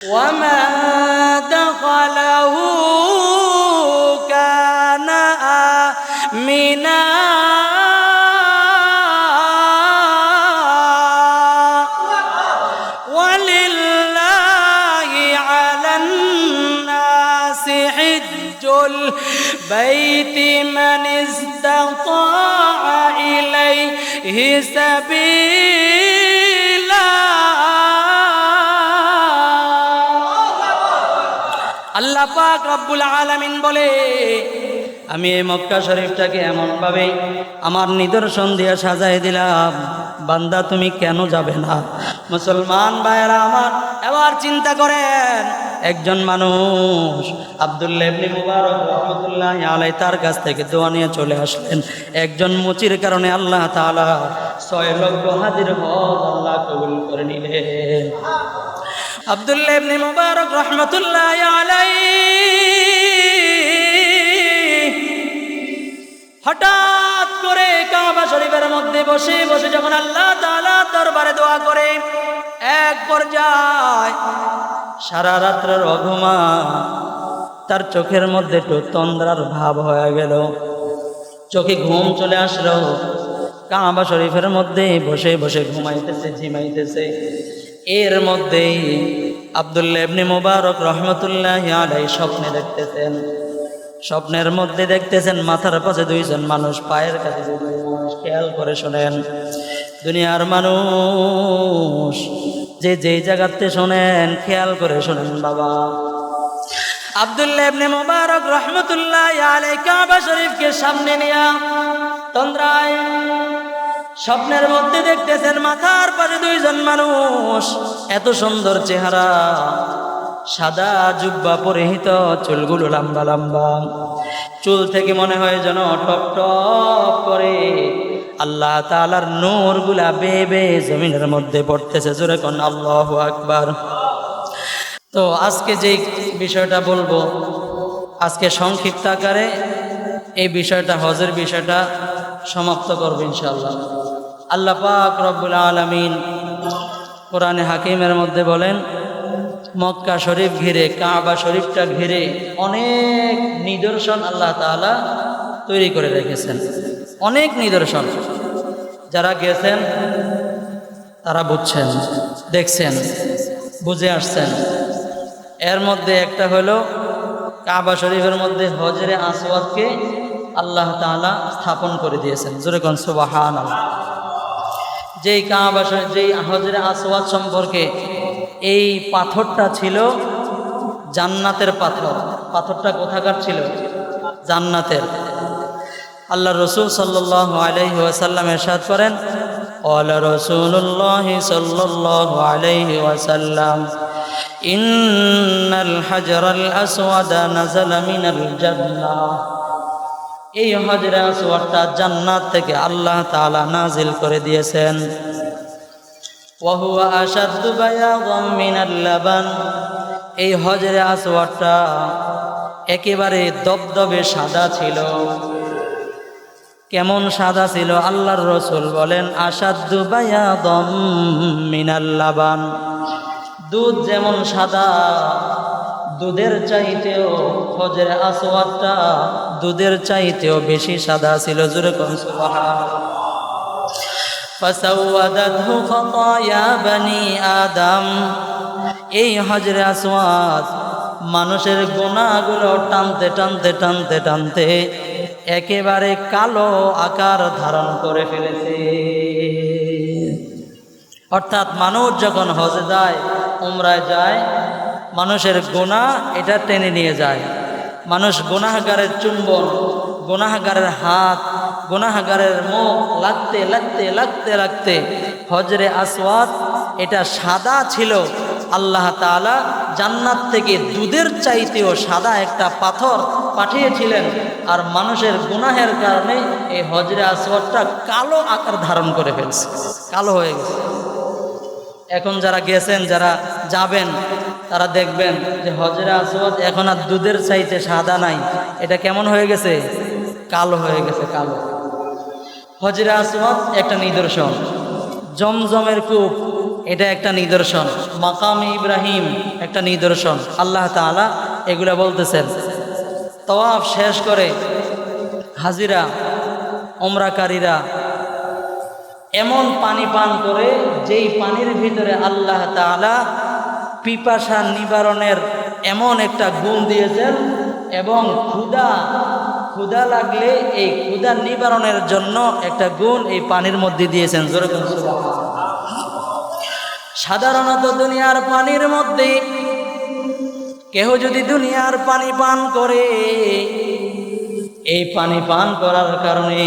وما دخله كان آمنا ولله على الناس حج البيت من استطاع إليه سبيلا আল্লাহ পাক রব্বুল আলামিন বলে, আমি এই মক্কা শরীফটাকে এমনভাবে আমার নিদর্শন দিয়ে সাজাই দিলাম, বান্দা তুমি কেন যাবে না? মুসলমান ভাইয়েরা আমার, এবার চিন্তা করেন, একজন মানুষ আব্দুল্লাহ ইবনে মুবারক রাহমাতুল্লাহি আলাইহি তার কাছ থেকে দোয়া নিয়ে চলে আসলেন। একজন মুচির কারণে আল্লাহ তাআলা 6 লক্ষ হাজির হজ আল্লাহ কবুল করে নিলেন। আব্দুল্লাহ ইবনে মুবারক রাহমাতুল্লাহি আলাইহি হঠাৎ করে কাবা শরীফের মধ্যে বসে বসে যখন আল্লাহ তাআলা দরবারে দোয়া করে, এক পর্যায়ে সারা রাত্রের অঘুমা, তার চোখের মধ্যে একটু তন্দ্রার ভাব হয়ে গেল, চোখে ঘুম চলে আসলো। কাবা শরীফের মধ্যে বসে বসে ঘুমাইতেছে, ঝিমাইতেছে। এর মধ্যেই আব্দুল্লাহ ইবনে মুবারক রাহমাতুল্লাহি আলাইহি স্বপ্নে দেখতেছেন। স্বপ্নের মধ্যে দেখতেছেন মাথার পাশে 2 জন মানুষ, পায়ের কাছে 2 জন মানুষ। খেয়াল করে শোনেন, দুনিয়ার মানুষ যে যেই জায়গাতে শোনেন, খেয়াল করে শোনেন বাবা। আব্দুল্লাহ ইবনে মুবারক রাহমাতুল্লাহি আলাইহি কাবা শরীফকে সামনে নিয়ে তন্দ্রায় স্বপ্নের মধ্যে দেখতেছেন মাথার পাশে 2 জন মানুষ, এত সুন্দর চেহারা, সাদা জুব্বা পরিহিত, চুলগুলো লম্বা লম্বা, চুল থেকে মনে হয় যেন টপ টপ করে আল্লাহ তাআলার নূরগুলা বেয়ে বেয়ে জমিনের মধ্যে পড়তেছে। জোরে কোন আল্লাহু আকবার। তো আজকে যে বিষয়টা বলবো, আজকে সংক্ষিপ্ত আকারে এই বিষয়টা, হজের বিষয়টা সমাপ্ত করবো ইনশাআল্লাহ। আল্লাহ পাক রব্বুল আলামিন কোরআনে হাকিমের মধ্যে বলেন, মক্কা শরীফ ঘিরে, কাবা শরীফটা ঘিরে অনেক নিদর্শন আল্লাহ তাআলা তৈরি করে রেখেছেন। অনেক নিদর্শন, যারা গেছেন তারা বুঝছেন, দেখছেন, বুঝে আসছেন। এর মধ্যে একটা হলো কাবা শরীফের মধ্যে হজরে আসওয়াদকে আল্লাহ তাআলা স্থাপন করে দিয়েছেন। জোরে কোন সুবহানাল্লাহ। যেই কাবা শরীফ, যেই হজরে আসওয়াদ সম্পর্কে, এই পাথরটা ছিল জান্নাতের পাথর। পাথরটা কোথাকার ছিল? জান্নাতের। আল্লাহ রাসূল সাল্লাল্লাহু আলাইহি ওয়াসাল্লাম ইরশাদ করেন, ক্বালা রাসূলুল্লাহ সাল্লাল্লাহু আলাইহি ওয়াসাল্লাম, ইন্নাল হাজারাল আসওয়াদা নাযালা মিনাল জান্নাহ। এই হজরে আসওয়াদটা জান্নাত থেকে আল্লাহ তাআলা নাজিল করে দিয়েছেন। ওয়া হুয়া আশাদ্দু বায়াদাম মিনাল লাবান। এই হজরে আসওয়াদটা একেবারে দবদবে সাদা ছিল। কেমন সাদা ছিল? আল্লাহর রাসূল বলেন, আশাদ্দু বায়াদাম মিনাল লাবান। দুধ যেমন সাদা, দুধের চাইতেও হজরে আসওয়াদটা দুধের চাইতেও বেশি সাদা ছিল। জোরে কোন সুবহানাল্লাহ। ফাসাওয়াদাতহু খাতায়া বনি আদম। এই হজরে আসওয়াদ মানুষের গুনাহগুলো টানতে টানতে টানতে টানতে একেবারে কালো আকার ধারণ করে ফেলেছে। অর্থাৎ মানুষ যখন হজে যায়, উমরায় যায়, মানুষের গুনাহ এটা টেনে নিয়ে যায়। মানুষ গুনাহগারের চুম্বন, গুনাহগারের হাত, গুনাহগারের মুখ লাগতে লাগতে লাগতে লাগতে হজরে আসওয়াদ এটা সাদা ছিল। আল্লাহ তাআলা জান্নাত থেকে দুধের চাইতেও সাদা একটা পাথর পাঠিয়েছিলেন, আর মানুষের গুনাহের কারণে এই হজরে আসওয়াদটা কালো আকার ধারণ করে ফেলছে, কালো হয়ে গেছে। এখন যারা গেছেন, যারা যাবেন, তারা দেখবেন যে হজরে আসওয়াদ এখন আর দুধের চাইতে সাদা নাই, এটা কেমন হয়ে গেছে? কালো হয়ে গেছে, কালো। হজরে আসওয়াদ একটা নিদর্শন। জমজমের কূপ, এটা একটা নিদর্শন, মাকামে ইব্রাহিম একটা নিদর্শন। আল্লাহ তাআলা এগুলা বলতেছেন। তওয়াফ শেষ করে হাজিরা উমরাকারীরা এমন পানি পান করে যেই পানির ভিতরে আল্লাহ তাআলা পিপাসা নিবারণের এমন একটা গুণ দিয়েছেন, এবং ক্ষুধা লাগলে এই ক্ষুধা নিবারণের জন্য একটা গুণ এই পানির মধ্যে দিয়েছেন। জোরে বলুন সুবহানাল্লাহ। সাধারণত দুনিয়ার পানির মধ্যে কেহ যদি দুনিয়ার পানি পান করে, এই পানি পান করার কারণে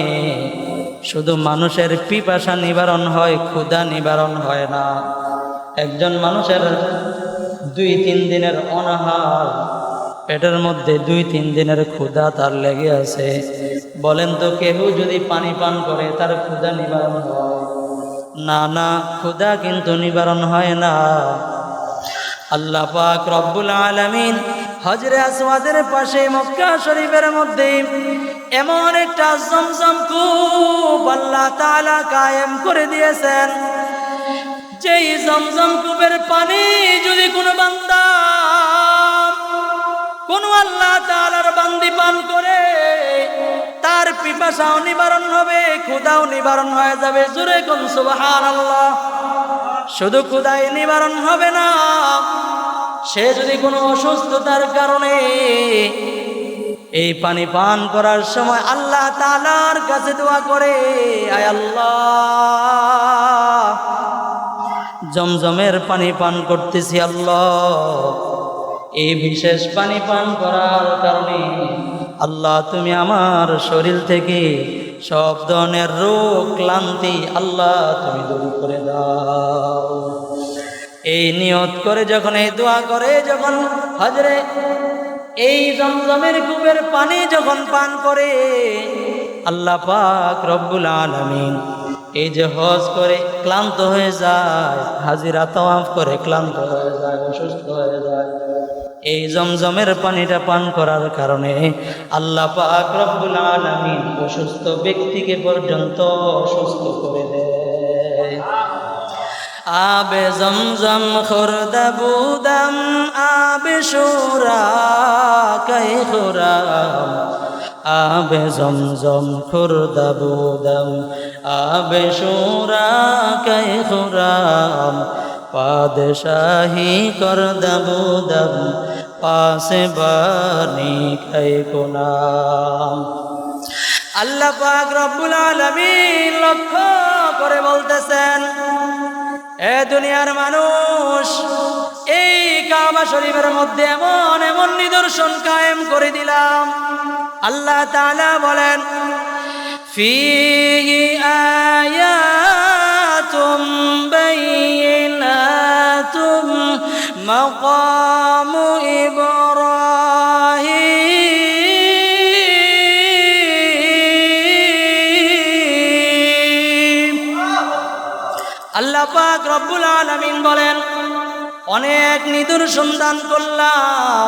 শুধু মানুষের পিপাসা নিবারণ হয়, ক্ষুধা নিবারণ হয় না। একজন মানুষের 2-3 দিনের অনাহার, পেটের মধ্যে 2-3 দিনের ক্ষুধা তার লেগে আছে। বলেন তো কেহ যদি পানি পান করে তার ক্ষুধা নিবারণ হয়? না না, ক্ষুধা কিন্তু নিবারণ হয় না। আল্লাহ পাক রব্বুল আলামিন হজরে আসওয়াদের পাশে মক্কা শরীফের মধ্যে এমন একটা জমজম কূপ আল্লাহ তাআলা কায়েম করে দিয়েছেন, যেই জমজম কূপের পানি যদি কোনো বান্দা, কোন আল্লাহ তাআলার বান্দি পান করে, তার পিপাসাও নিবারণ হবে, ক্ষুধাও নিবারণ হয়ে যাবে। জোরে কোন সুবহানাল্লাহ। শুধু ক্ষুধাই নিবারণ হবে না, সে যদি কোনো অসুস্থতার কারণে এই পানি পান করার সময় আল্লাহ তাআলার কাছে দোয়া করে, আয় আল্লাহ, জমজমের পানি পান করতেছি আল্লাহ, এই বিশেষ পানি পান করার কারণে আল্লাহ তুমি আমার শরীর থেকে সব ধরনের রোগ ক্লান্তি আল্লাহ তুমি দূর করে দাও। এই নিয়ত করে যখন এই দোয়া করে, যখন হজরে এই জমজমের কূপের পানি যখন পান করে, আল্লাহ পাক রব্বুল আলামিন এই যে হজ করে ক্লান্ত হয়ে যায়, হাজিরা তাওয়াফ করে ক্লান্ত হয়ে যায়, অসুস্থ হয়ে যায়, এই জমজমের পানিটা পান করার কারণে আল্লাহ পাক রব্বুল আলামিন অসুস্থ ব্যক্তিকে পর্যন্ত সুস্থ করে দেয়। আবে জমজম খুরদ বুদম আবে শুরা কাই খুরাম, আবে জমজম খুরদ বুদম আবে শুরা কাই খুরাম, পাদশাহী করদ বুদম পাসে বানি কাই কুনাম। আল্লাহ পাক রব্বুল আলামিন লক্ষ্য করে বলতেছেন, এ দুনিয়ার মানুষ, এই কাবা শরীফের মধ্যে এমন এমন নিদর্শন কায়েম করে দিলাম। আল্লাহ তাআলা বলেন, ফীহি আয়াতুম বাইয়িনাতুম মাকামু ইব্রাহিম। আল্লাহ পাক রব্বুল আলামিন বলেন, অনেক নিদর্শন দান করলাম,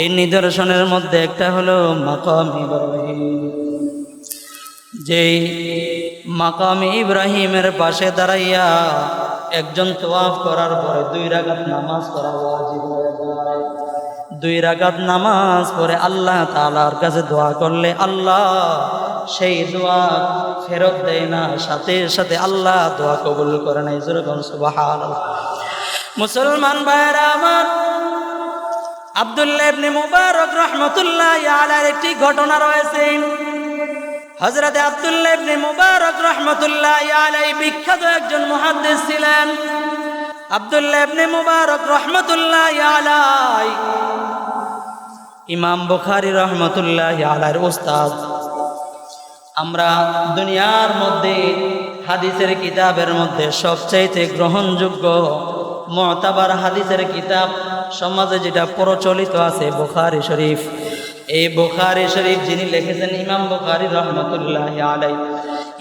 এই নিদর্শনের মধ্যে একটা হলো মাকাম ইব্রাহিম। যেই মাকাম ইব্রাহিমের পাশে দাঁড়াইয়া একজন তওয়াফ করার পরে 2 রাকাত নামাজ পড়া ওয়াজিব হয়ে যায়। 2 রাকাত নামাজ পড়ে আল্লাহ তাআলার কাছে দোয়া করলে আল্লাহ সেই দোয়া ফেরত দেয় না, সাথে সাথে আল্লাহ দোয়া কবুল করে নেয়। যেরকম সুবহানাল্লাহ। মুসলমান ভাইরা আমার, আব্দুল্লাহ ইবনে মুবারক রাহমাতুল্লাহি আলাইহির একটি ঘটনা রয়েছে। হযরত আব্দুল্লাহ ইবনে মুবারক রাহমাতুল্লাহি আলাইহি বিখ্যাত একজন মুহাদ্দিস ছিলেন। আব্দুল্লাহ ইবনে মুবারক রাহমাতুল্লাহি আলাইহি ইমাম বুখারী রাহমাতুল্লাহি আলাইহির উস্তাদ। আমরা দুনিয়ার মধ্যে হাদিসের কিতাবের মধ্যে সবচাইতে গ্রহণযোগ্য মুতাবার হাদিসের কিতাব সমাজে যেটা প্রচলিত আছে বুখারী শরীফ। এই বুখারী শরীফ যিনি লিখেছেন ইমাম বুখারী রাহমাতুল্লাহি আলাইহি।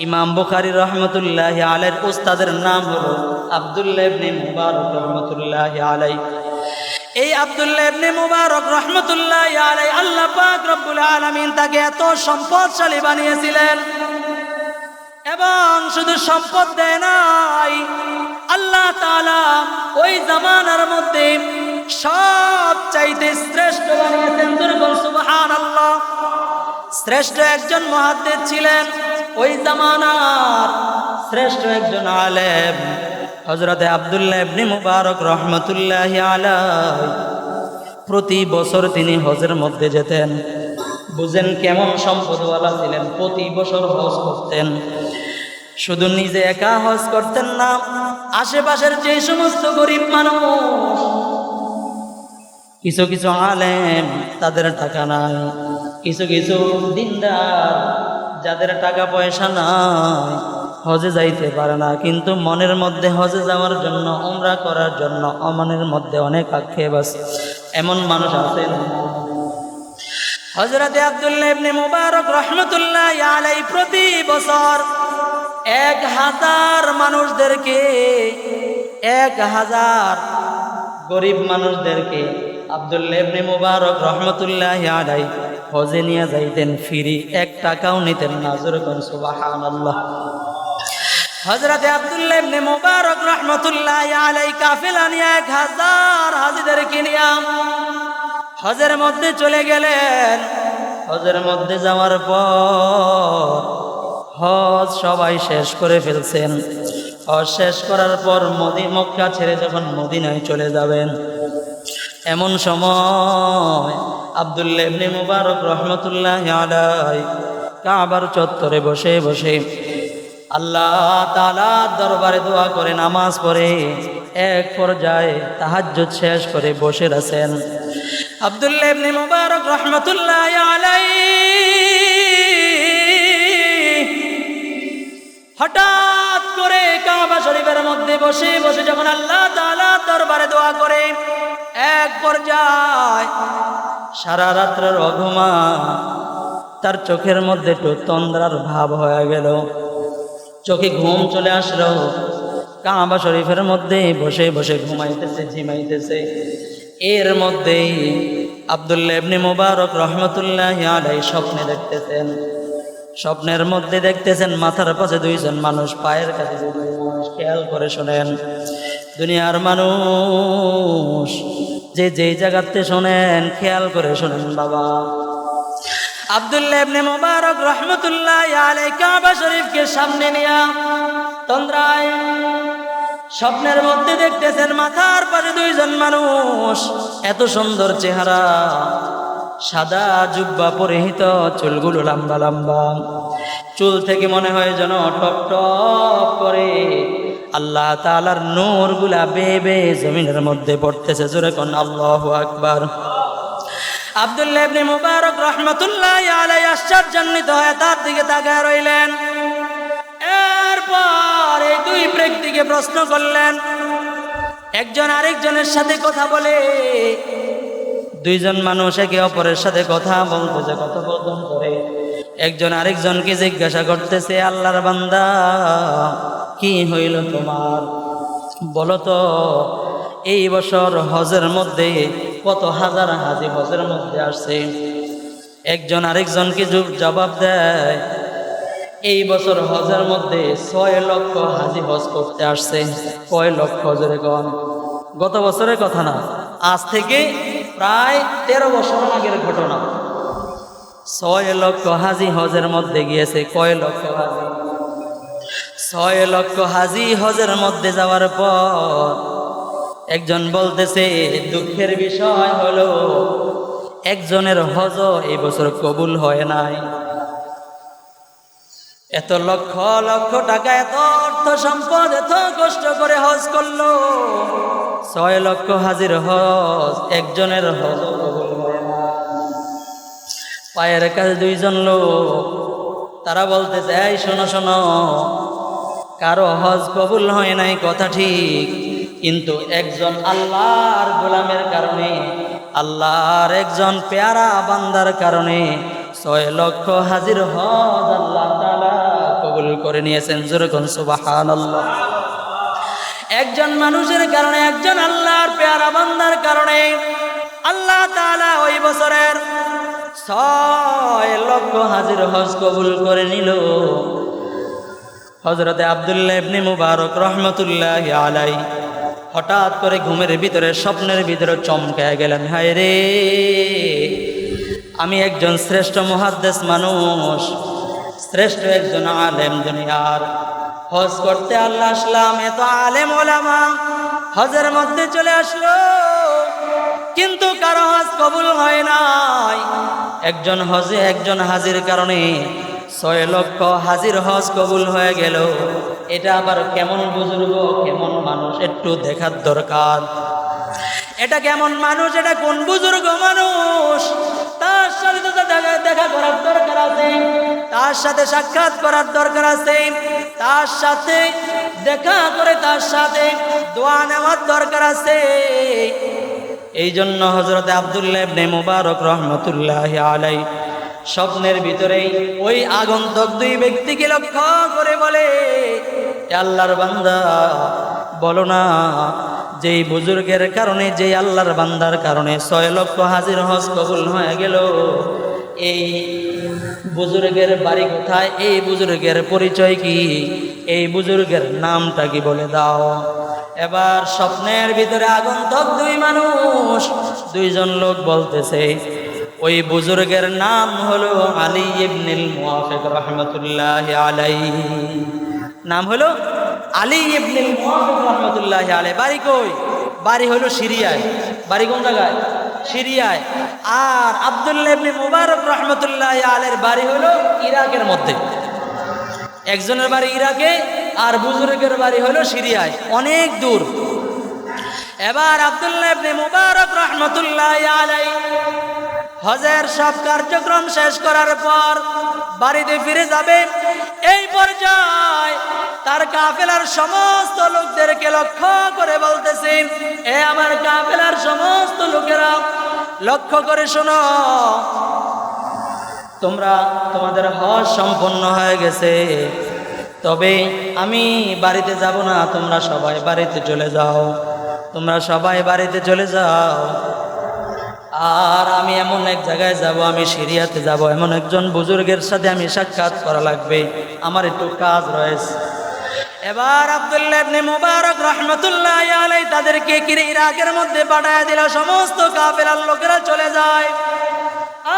ইমাম বুখারী রাহমাতুল্লাহি আলাইহির উস্তাদের নাম হলো আব্দুল্লাহ ইবনে মুবারক রাহমাতুল্লাহি আলাইহি। এই আব্দুল্লাহ ইবনে মুবারক রাহমাতুল্লাহি আলাইহি আল্লাহ পাক রব্বুল আলামিন তাকে এত সম্পদশালী বানিয়েছিলেন, এবং শুধু সম্পদ দেয় নাই, আল্লাহ তাআলা ওই জামানার মধ্যে সব চাইতে শ্রেষ্ঠ বানিয়েছেন। সুবহানাল্লাহ। শ্রেষ্ঠ একজন মুহাদ্দিস ছিলেন ওই জামানার শ্রেষ্ঠ একজন আলেম হযরতে আব্দুল্লাহ ইবনে মুবারক রহমাতুল্লাহি আলাইহি। প্রতি বছর তিনি হজের মধ্যে যেতেন। বুঝেন কেমন সম্পদওয়ালা ছিলেন। প্রতি বছর হজ করতেন। শুধু নিজে একা হজ করতেন না, আশেপাশের যে সমস্ত গরিব মানুষ, কিছু কিছু আলেম তাদের টাকা নাই, কিছু কিছু দিনদার যাদের টাকা পয়সা নাই, হজে যাইতে পারে না, কিন্তু মনের মধ্যে হজে যাওয়ার জন্য, উমরা করার জন্য মনের মধ্যে অনেক আক্ষেপ আছে, এমন মানুষ আছেন। হযরতে আব্দুল্লাহ ইবনে মুবারক রাহমাতুল্লাহি আলাইহি প্রতি বছর 1000 মানুষদেরকে, 1000 গরিব মানুষদেরকে আব্দুল্লাহ ইবনে মুবারক রহমাতুল্লাহি আলাইহি হজে নিয়ে যাইতেন। ফ্রি, 1 টাকাও নিতেন না। যেরকম সুবহানাল্লাহ। হযরতে আব্দুল্লাহ ইবনে মুবারক রহমাতুল্লাহি আলাইহি কাফেলা নিয়ে 1000 হাজীদেরকে নিয়ে হজের মধ্যে চলে গেলেন। হজের মধ্যে যাওয়ার পর হজ সবাই শেষ করে ফেলছেন। হজ শেষ করার পর মক্কা ছেড়ে যখন মদিনায় চলে যাবেন, এমন সময় আব্দুল্লাহ ইবনে মুবারক রহমাতুল্লাহি আলাইহি কাবার চত্বরে বসে বসে আল্লাহ তাআলার দরবারে দোয়া করে নামাজ পড়ে এক পর্যায়ে তাহাজ্জুদ শেষ করে বসে আছেন। আব্দুল্লাহ ইবনে মুবারক রহমাতুল্লাহি আলাইহি হঠাৎ করে কাবা শরীফের মধ্যে বসে বসে যখন আল্লাহ তাআলার দরবারে দোয়া করে, এক পর্যায়ে সারা রাত্রের অঘুমা, তার চোখের মধ্যে একটু তন্দ্রার ভাব হয়ে গেল, চোখে ঘুম চলে আসলো। কাবা শরীফের মধ্যে বসে বসে ঘুমাইতেছে, ঝিমাইতেছে। এর মধ্যেই আব্দুল্লাহ ইবনে মুবারক রহমাতুল্লাহি আলাইহি স্বপ্নে দেখতেছেন। স্বপ্নের মধ্যে দেখতেছেন মাথার পাশে 2 জন মানুষ, পায়ের কাছে 2 জন মানুষ। খেয়াল করে শোনেন, দুনিয়ার মানুষ যে যেই জায়গাতে শোনেন, খেয়াল করে শোনেন বাবা। আব্দুল্লাহ ইবনে মুবারক রহমাতুল্লাহি আলাইহি কাবা শরীফকে সামনে নিয়ে তন্দ্রায় স্বপ্নের মধ্যে দেখতেছেন মাথার পাশে 2 জন মানুষ, এত সুন্দর চেহারা, সাদা জুব্বা পরিহিত, চুলগুলো লম্বা লম্বা, চুল থেকে মনে হয় যেন টপ টপ করে আল্লাহ তাআলার নূরগুলা বেয়ে বেয়ে জমিনের মধ্যে পড়তেছে। জোরে কোন আল্লাহু আকবার। আব্দুল্লাহ ইবনে মুবারক রাহমাতুল্লাহি আলাইহি আশ্চর্যান্বিত হয়ে তার দিকে তাকায় রইলেন। এরপর এই 2 ব্যক্তিকে প্রশ্ন করলেন। একজন আরেকজনের সাথে কথা বলে, 2 জন মানুষ একে অপরের সাথে কথা বলতেছে, কথোপকথন করে। একজন আরেকজনকে জিজ্ঞাসা করতেছে, আল্লাহর বান্দা, কি হইল তোমার? বলো তো, এই বছর হজের মধ্যে কত হাজার হাজি হজের মধ্যে আসছে? একজন আরেকজনকে জবাব দেয়, এই বছর হজের মধ্যে 6 লক্ষ হাজি হজ করতে আসছে। কয় লক্ষ? জোরে কোন। গত বছরের কথা না, আজ থেকে প্রায় 13 বছর আগের ঘটনা। 6 লক্ষ হাজি হজের মধ্যে গিয়েছে। কয় লক্ষ হাজি? 6 লক্ষ হাজি হজের মধ্যে যাওয়ার পর একজন বলতেছে, দুঃখের বিষয় হলো একজনের হজ এই বছর কবুল হয় নাই। এত লক্ষ লক্ষ টাকা, এত অর্থ সম্পদ, এত কষ্ট করে হজ করলো, 6 লক্ষ হাজির হজ, একজনের হজ কবুল হয় না। পায়ের কাছে 2 জন লোক, তারা বলতেছে, এই শোনো শোনো, কারো হজ কবুল হয় নাই কথা ঠিক, কিন্তু একজন আল্লাহর গোলামের কারণে, আল্লাহর একজন পেয়ারা বান্দার কারণে 6 লক্ষ হাজির হজ আল্লাহ তাআলা কবুল করে নিয়েছেন। যেরকম সুবহানাল্লাহ। একজন মানুষের কারণে, একজন আল্লাহর পেয়ারা বান্দার কারণে আল্লাহ তাআলা ওই বছরের 6 লক্ষ হাজির হজ কবুল করে নিল। হযরতে আব্দুল্লাহ ইবনে মুবারক রহমতুল্লাহি আলাইহি হঠাৎ করে ঘুমের ভিতরে স্বপ্নের ভিতরে চমকায় গেলেন, হায় রে, আমি একজন শ্রেষ্ঠ মুহাদ্দিস মানুষ, শ্রেষ্ঠ একজন আলেম, দুনিয়ার হজ করতে আল্লাহ আসলাম, এত আলেম ওলামা হজের মধ্যে চলে আসলো, কিন্তু কারো হজ কবুল হয় নাই। একজন হজে একজন হাজির কারণে 6 লক্ষ হাজির হজ কবুল হয়ে গেল। এটা আবার কেমন বুজুর্গ, কেমন মানুষ, একটু দেখার দরকার। এটা কেমন মানুষ, এটা কোন বুজুর্গ মানুষ, তার সাথে তো দেখা করার দরকার আছে, তার সাথে সাক্ষাৎ করার দরকার আছে, তার সাথে দেখা করে তার সাথে দোয়া নেওয়ার দরকার আছে। এই জন্য হযরত আব্দুল্লাহ ইবনে মুবারক রহমতুল্লাহি আলাইহি স্বপ্নের ভিতরেই ওই আগন্তুক 2 ব্যক্তিকে লক্ষ্য করে বলে, আল্লাহর বান্দা, বলো না, যেই বুজুর্গের কারণে, যেই আল্লাহর বান্দার কারণে 6 লক্ষ হাজির হজ কবুল হয়ে গেল, এই বুজুর্গের বাড়ি কোথায়, এই বুজুর্গের পরিচয় কি, এই বুজুর্গের নামটা কি বলে দাও। এবার স্বপ্নের ভিতরে আগন্তুক 2 মানুষ, 2 জন লোক বলতেছে, ওই বুজুর্গের নাম হলো আলী ইবনুল মুওয়াফিক রহমতুল্লাহি আলাইহি। নাম হলো আলী ইবনুল মুওয়াফিক রহমতুল্লাহি আলাইহি। বাড়ি কই? বাড়ি হলো সিরিয়ায়। বাড়ি কোন জায়গায়? সিরিয়ায়। আর আব্দুল্লাহ ইবনে মুবারক রহমতুল্লাহি আলাইহির বাড়ি হলো ইরাকের মধ্যে। একজনের বাড়ি ইরাকে আর বুজুর্গের বাড়ি হলো সিরিয়ায়, অনেক দূর। এবার আব্দুল্লাহ ইবনে মুবারক রহমতুল্লাহি আলাইহি হজের সব কার্যক্রম শেষ করার পর বাড়িতে ফিরে যাবে। এই পর্যায়ে তার কাফেলার সমস্ত লোকদেরকে লক্ষ্য করে বলতেছেন, এ আমার কাফেলার সমস্ত লোকেরা, লক্ষ্য করে শোনো, তোমাদের হজ সম্পন্ন হয়ে গেছে, তবে আমি বাড়িতে যাব না, তোমরা সবাই বাড়িতে চলে যাও, তোমরা সবাই বাড়িতে চলে যাও। আর আমি এমন এক জায়গায় যাব, আমি সিরিয়াতে যাব, এমন একজন বুজুর্গের সাথে আমি সাক্ষাৎ করা লাগবে, আমার একটু কাজ রয়েছে। এবার আব্দুল্লাহ ইবনে মুবারক রহমতুল্লাহি আলাইহি তাদেরকে ইরাকের মধ্যে পাঠায় দিল। সমস্ত কাফেলার লোকেরা চলে যায়,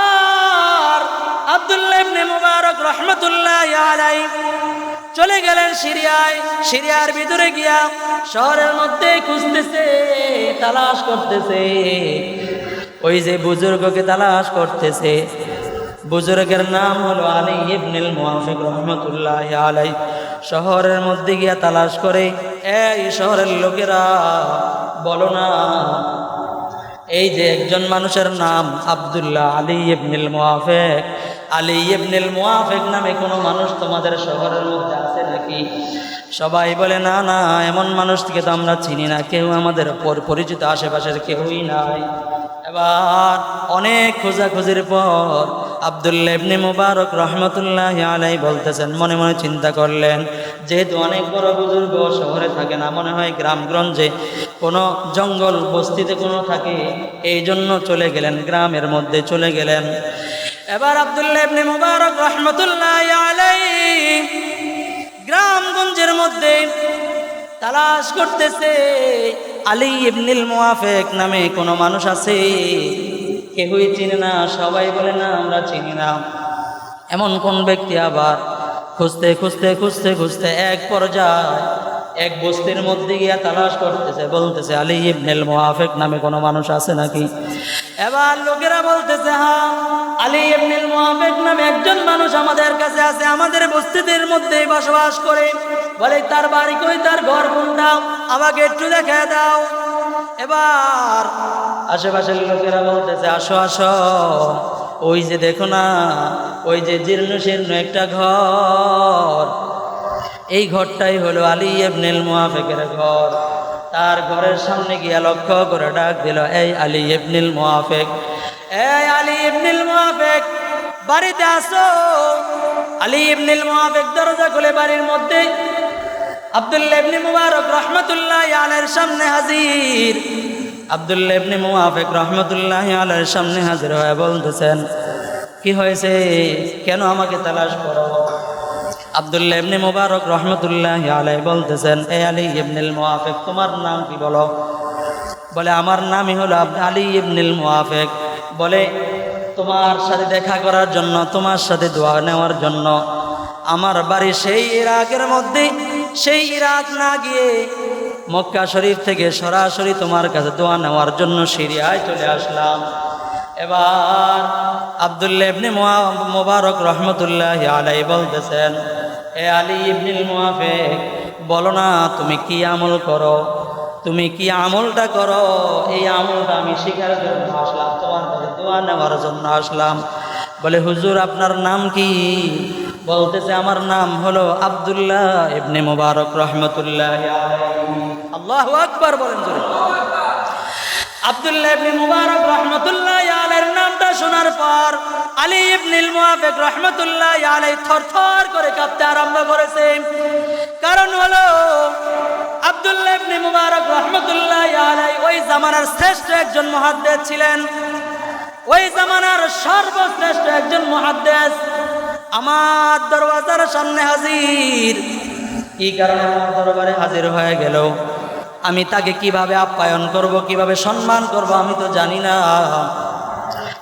আর আব্দুল্লাহ ইবনে মুবারক রহমতুল্লাহি আলাইহি চলে গেলেন সিরিয়ায়। সিরিয়ার ভিতরে গিয়া শহরের মধ্যে খুঁজতেছে, তালাশ করতেছে, ওই যে বুজুর্গকে তালাশ করতেছে। বুজুর্গের নাম হলো আলী ইবনুল মুওয়াফিক রহমতুল্লাহি আলাইহি। শহরের মধ্যে গিয়া তালাশ করে, এই শহরের লোকেরা, বলো না, এই যে একজন মানুষের নাম আব্দুল্লাহ আলী ইবনুল মুওয়াফিক, আলী ইবনুল মুওয়াফিক নামে কোনো মানুষ তোমাদের শহরের মধ্যে আছে নাকি? সবাই বলে, না না, এমন মানুষকে তো আমরা চিনি না, কেউ আমাদের পরিচিত আশেপাশের কেউই নাই। এবার অনেক খোঁজাখুঁজির পর আব্দুল্লাহ ইবনে মুবারক রহমতুল্লাহি আলাইহি বলতেছেন, মনে মনে চিন্তা করলেন, যেহেতু অনেক বড় বুজুর্গ শহরে থাকে না, মনে হয় গ্রামগঞ্জে কোনো জঙ্গল বস্তিতে কোনো থাকে, এই জন্য চলে গেলেন, গ্রামের মধ্যে চলে গেলেন। এবার আব্দুল্লাহ ইবনে মুবারক রহমতুল্লাহি আলাইহি গ্রামগঞ্জের মধ্যে তালাশ করতেছে, আলী ইবনুল মুওয়াফিক নামে কোনো মানুষ আছে? কেউই চিনে না, সবাই বলে না আমরা চিনি না। এমন কোন ব্যক্তি? আবার খুঁজতে খুঁজতে খুঁজতে খুঁজতে এক পর্যায়ে এক বস্তির মধ্যে গিয়া তালাশ করতেছে, বলতেছে, আলী ইবনুল মুওয়াফিক নামে কোনো মানুষ আছে নাকি? এবার লোকেরা বলতেছে, হ্যাঁ, আলী ইবনুল মুওয়াফিক নামে একজন মানুষ আমাদের কাছে আছে, আমাদের বস্তিদের মধ্যে বসবাস করে। বলে, তার বাড়ি কই, তার ঘর কোনটা, আমাকে একটু দেখা দাও। এবার আশেপাশের লোকেরা বলতেছে, আসো আসো, ওই যে দেখো না, ওই যে জীর্ণ শীর্ণ একটা ঘর, এই ঘরটাই হলো আলী ইবনুল মুওয়াফিকের ঘর। তার ঘরের সামনে গিয়া লক্ষ্য করে ডাক দিল, এই আলী ইবনুল মুওয়াফিক, এই আলী ইবনুল মুওয়াফিক, বাড়িতে আসো। আলী ইবনুল মুওয়াফিক দরজা খুলে বাড়ির মধ্যে আব্দুল্লাহ ইবনে মুবারক রহমতুল্লাহি আলাইহির সামনে হাজির। আব্দুল্লাহ ইবনে মুওয়াফিক রহমতুল্লাহি আলাইহির সামনে হাজির হয়ে বলতেছেন, কি হয়েছে, কেন আমাকে তালাশ করো? আব্দুল্লাহ ইবনে মুবারক রহমতুল্লাহি আলাইহি বলতেছেন, এ আলী ইবনুল মুওয়াফিক, তোমার নাম কি বলো? বলে, আমার নামই হলো আলী ইবনুল মুওয়াফিক। বলে, তোমার সাথে দেখা করার জন্য, তোমার সাথে দোয়া নেওয়ার জন্য আমার বাড়ি সেই ইরাকের মধ্যে, সেই ইরাক না গিয়ে মক্কা শরীফ থেকে সরাসরি তোমার কাছে দোয়া নেওয়ার জন্য সিরিয়ায় চলে আসলাম। এবার আব্দুল্লাহ ইবনে মুবারক রহমতুল্লাহি আলাইহি বলতেছেন, এ আলী ইবনুল মুওয়াফিক, বলো না তুমি কি আমল করো, তুমি কি আমলটা করো? এই আমলটা আমি শিখার জন্য আসলাম, তোমার কাছে দোয়া নেওয়ার জন্য আসলাম। বলে, হুজুর আপনার নাম কি? বলতেছে, আমার নাম হলো আব্দুল্লাহ ইবনে মুবারক রহমতুল্লাহি আলাইহি। আল্লাহু আকবার বলেন জোরে। আব্দুল্লাহ ইবনে মুবারক রহমতুল্লাহি আলাইহির নামটা শোনার পর আলী ইবনুল মুওয়াফিক রহমতুল্লাহি আলাইহি থরথর করে কাঁপতে আরম্ভ করেছে। কারণ হলো আব্দুল্লাহ ইবনে মুবারক রহমতুল্লাহি আলাইহি ওই জামানার শ্রেষ্ঠ একজন মুহাদ্দিস ছিলেন, ওই জামানার সর্বশ্রেষ্ঠ একজন মুহাদ্দিস আমার দরবাজার সামনে হাজির। কি কারণে আমার দরবারে হাজির হয়ে গেল? আমি তাকে কিভাবে আপ্যায়ন করব, কিভাবে সম্মান করব আমি তো জানি না,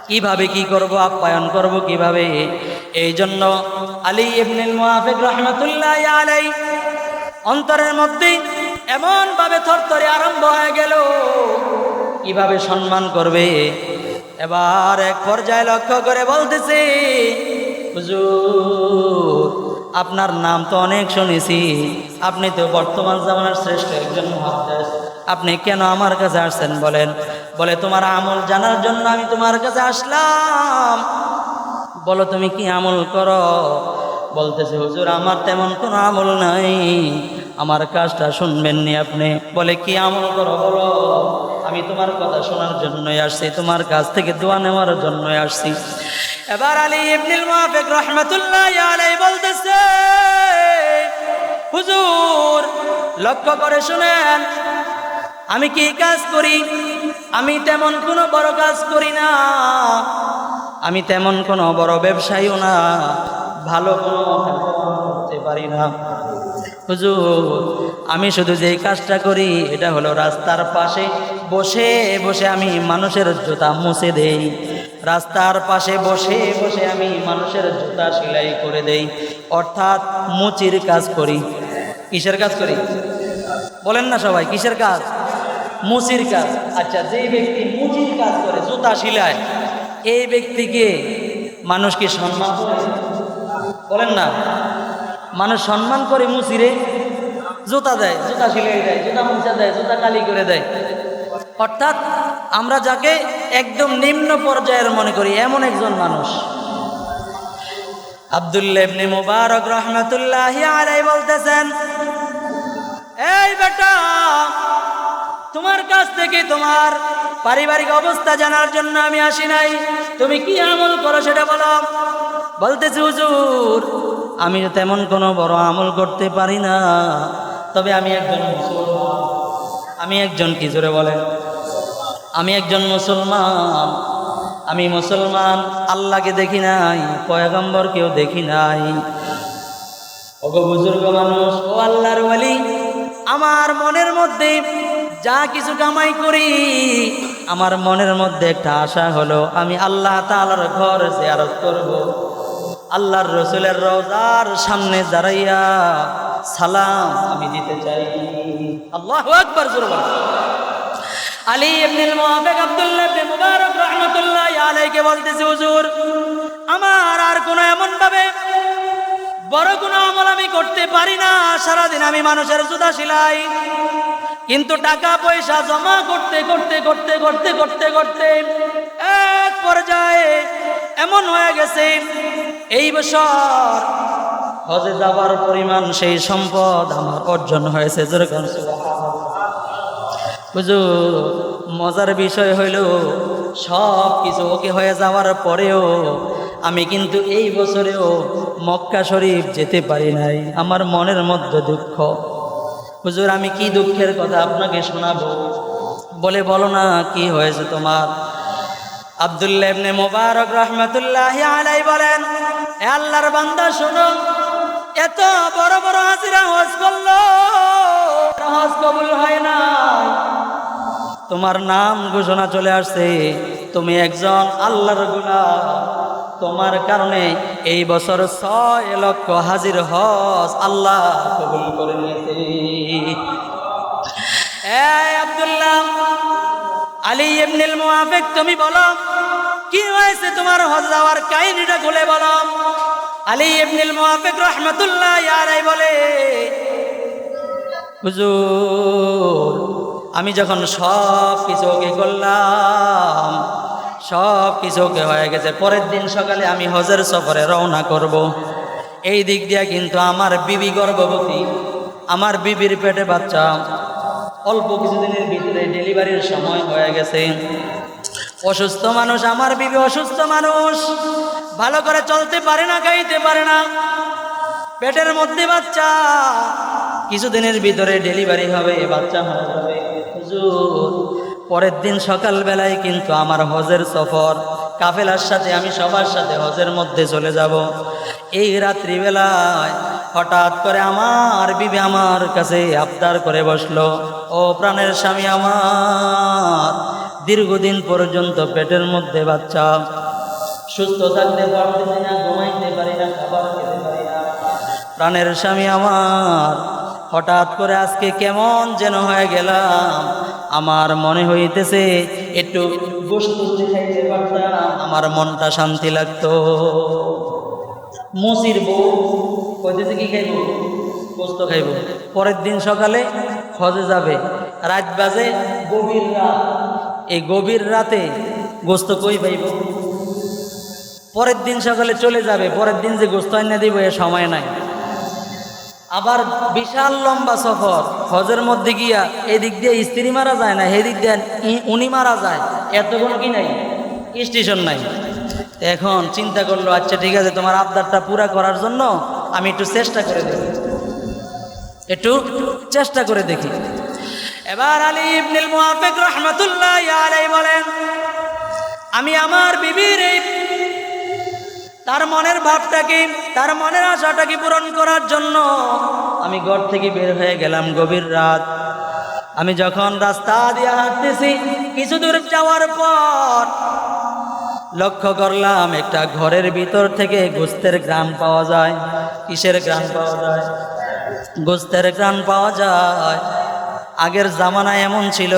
কিভাবে কি করব, আপ্যায়ন করব কিভাবে। এই জন্য আলী ইবনুল মুওয়াফিক রহমতুল্লাহি আলাইহি অন্তরের মধ্যে এমন ভাবে থরথরে আরম্ভ হয়ে গেল, কিভাবে সম্মান করবে। এবার এক পর্যায়ে লক্ষ্য করে বলতেছে, হুজুর আপনার নাম তো অনেক শুনেছি, আপনি তো বর্তমান জামানার শ্রেষ্ঠ একজন মুহাদ্দিস, আপনি কেন আমার কাছে আসছেন বলেন? বলে, তোমার আমল জানার জন্য আমি তোমার কাছে আসলাম, বলো তুমি কি আমল করো? বলতেছে, হুজুর আমার তেমন কোনো আমল নাই, আমার কাজটা শুনবেননি আপনি? বলে, কি আমল করো বলো? আমি তোমার কথা শোনার জন্যই আসছি, তোমার কাছ থেকে দোয়া নেওয়ার জন্যই আসছি। এবার আলী ইবনুল মুওয়াফিক রহমতুল্লাহি আলাইহি বলতেছে, হুজুর লক্ষ্য করে শুনেন, আমি কি কাজ করি? আমি তেমন কোনো বড় কাজ করি না, আমি তেমন কোনো বড় ব্যবসায়ীও না, ভালো কোনো করতে পারি না। হুজুর আমি শুধু যেই কাজটা করি এটা হলো রাস্তার পাশে বসে বসে আমি মানুষের জুতা মুছে দেই, রাস্তার পাশে বসে বসে আমি মানুষের জুতা সেলাই করে দেই, অর্থাৎ মুচির কাজ করি। কিসের কাজ করি বলেন না সবাই? কিসের কাজ? মুচির কাজ। আচ্ছা, যেই ব্যক্তি মুচির কাজ করে, জুতা সেলায়, এই ব্যক্তিকে মানুষ কি সম্মান করে? বলেন না, মানুষ সম্মান করে মুচিরে? জুতা দেয়, জুতা সেলাই দেয়, জুতা মুছা দেয়, জুতা কালি করে দেয়। অর্থাৎ আমরা যাকে একদম নিম্ন পর্যায়ের মনে করি এমন একজন মানুষ। আব্দুল্লাহ ইবনে মুবারক রহমতুল্লাহি আলাইহি বলতেছেন, এই বেটা, তোমার কাছ থেকে তোমার পারিবারিক অবস্থা জানার জন্য আমি আসি নাই, তুমি কি আমল করো সেটা বলো। বলতেছি, হুজুর আমি তেমন কোনো বড় আমল করতে পারি না, তবে আমি একজন মুসলমান। আমি একজন কি জোরে বলেন? আমি একজন মুসলমান। আমি মুসলমান, আল্লাহকে দেখি নাই, পয়গম্বরকেও দেখি নাই। ওগো বুজুর্গ মানুষ, ও আল্লাহর ওয়ালি, আমার মনের মধ্যে যা কিছু কামাই করি, আমার মনের মধ্যে একটা আশা হলো আমি আল্লাহ তাআলার ঘর জিয়ারত করব, আল্লাহর রসুলের রওজার সামনে দাঁড়াইয়া সালাম আমি দিতে চাই। আল্লাহু আকবার জোরে বলেন। আলী ইবনুল মুওয়াফিক আব্দুল্লাহ ইবনে মুবারক রাহমাতুল্লাহি আলাইহি বলতেছে, হুজুর আমার আর কোনো এমন ভাবে বড় কোনো আমল আমি করতে পারি না, সারাদিন আমি মানুষের জুতা সেলাই, কিন্তু টাকা পয়সা জমা করতে করতে করতে করতে করতে করতে এক পর্যায়ে এমন হয়ে গেছে এই বছর হজে যাবার পরিমাণ সেই সম্পদ আমার অর্জন হয়েছে। যেরকম হুজুর মজার বিষয় হইল, সব কিছু ওকে হয়ে যাওয়ার পরেও আমি কিন্তু এই বছরেও মক্কা শরীফ যেতে পারি নাই, আমার মনের মধ্যে দুঃখ। হুজুর আমি কি দুঃখের কথা আপনাকে শোনাবো? বলে, বলো না কি হয়েছে তোমার? আব্দুল্লাহ ইবনে মুবারক রাহমাতুল্লাহি আলাইহি বলেন, এ আল্লাহর বান্দা শোনো, এত বড় বড় হাজিরা হজ করলো, হজ কবুল হয় না। তোমার নাম ঘোষণা চলে আসছে, তুমি একজন আল্লাহর গোলাম। তোমার কারণে এই বছর 6 লক্ষ হাজির হজ আল্লাহ কবুল করে নিয়েছে। আব্দুল্লাহ আলী ইবনুল মুআফিক, তুমি বলো কি হয়েছে তোমার হজ যাওয়ার কাহিনীটা খুলে বলো। আলী ইবনুল মুআফিক রাহমাতুল্লাহ আলাইহি বলে, হুজুর, আমি যখন সব কিছু ওকে করলাম, সব কিছু ওকে হয়ে গেছে, পরের দিন সকালে আমি হজের সফরে রওনা করব। এই দিক দিয়ে কিন্তু আমার বিবি গর্ভবতী, আমার বিবির পেটে বাচ্চা, অল্প কিছুদিনের ভিতরে ডেলিভারির সময় হয়ে গেছে। অসুস্থ মানুষ, আমার বিবি অসুস্থ মানুষ, ভালো করে চলতে পারে না, খাইতে পারে না, পেটের মধ্যে বাচ্চা, কিছুদিনের ভিতরে ডেলিভারি হবে, বাচ্চা হয়ে যাবে। হুজুর, পরের দিন সকালবেলায় কিন্তু আমার হজের সফর, কাফেলার সাথে আমি সবার সাথে হজের মধ্যে চলে যাব। এই রাত্রিবেলায় হঠাৎ করে আমার বিবি আমার কাছে আবদার করে বসলো, ও প্রাণের স্বামী আমার, দীর্ঘদিন পর্যন্ত পেটের মধ্যে বাচ্চা, সুস্থ থাকতে পারতেছি না, ঘুমাইতে পারি না, খাবার খেতে পারি না। প্রাণের স্বামী আমার, হঠাৎ করে আজকে কেমন যেন হয়ে গেলাম, আমার মনে হইতেছে একটু গোশত খাইতে পারতাম, আমার মনটা শান্তি লাগতো। মসির বউ কইতেছে কি খাইব, গোশত খাইব। পরের দিন সকালে হজে যাবে, রাত বাজে গভীর রাত, এই গভীর রাতে গোশত কই পাইব? পরের দিন সকালে চলে যাবে, পরের দিন যে গোশত আইনা দিব এ সময় নাই। আবার বিশাল লম্বা সফর, হজের মধ্যে গিয়া এদিক দিয়ে স্ত্রী মারা যায় না, এদিক দিয়ে উনি মারা যায়, এতগুলো কি নাই, স্টেশন নাই। এখন চিন্তা করলো, আচ্ছা ঠিক আছে, তোমার আবদারটা পুরা করার জন্য আমি একটু চেষ্টা করে দেখি, একটু চেষ্টা করে দেখি। এবার আলী ইবনুল মুআফিক রাহমাতুল্লাহ আলাইহি বলেন, আমি আমার বিবির তার মনের ভাবটাকে, তার মনের আশাটাকে পূরণ করার জন্য আমি ঘর থেকে বের হয়ে গেলাম গভীর রাত। আমি যখন রাস্তা দিয়ে হাঁটতেছি, কিছু দূর যাওয়ার পর লক্ষ্য করলাম একটা ঘরের ভিতর থেকে গোশতের ঘ্রাণ পাওয়া যায়। কিসের ঘ্রাণ পাওয়া যায়? গোশতের ঘ্রাণ পাওয়া যায়। আগের জামানায় এমন ছিল,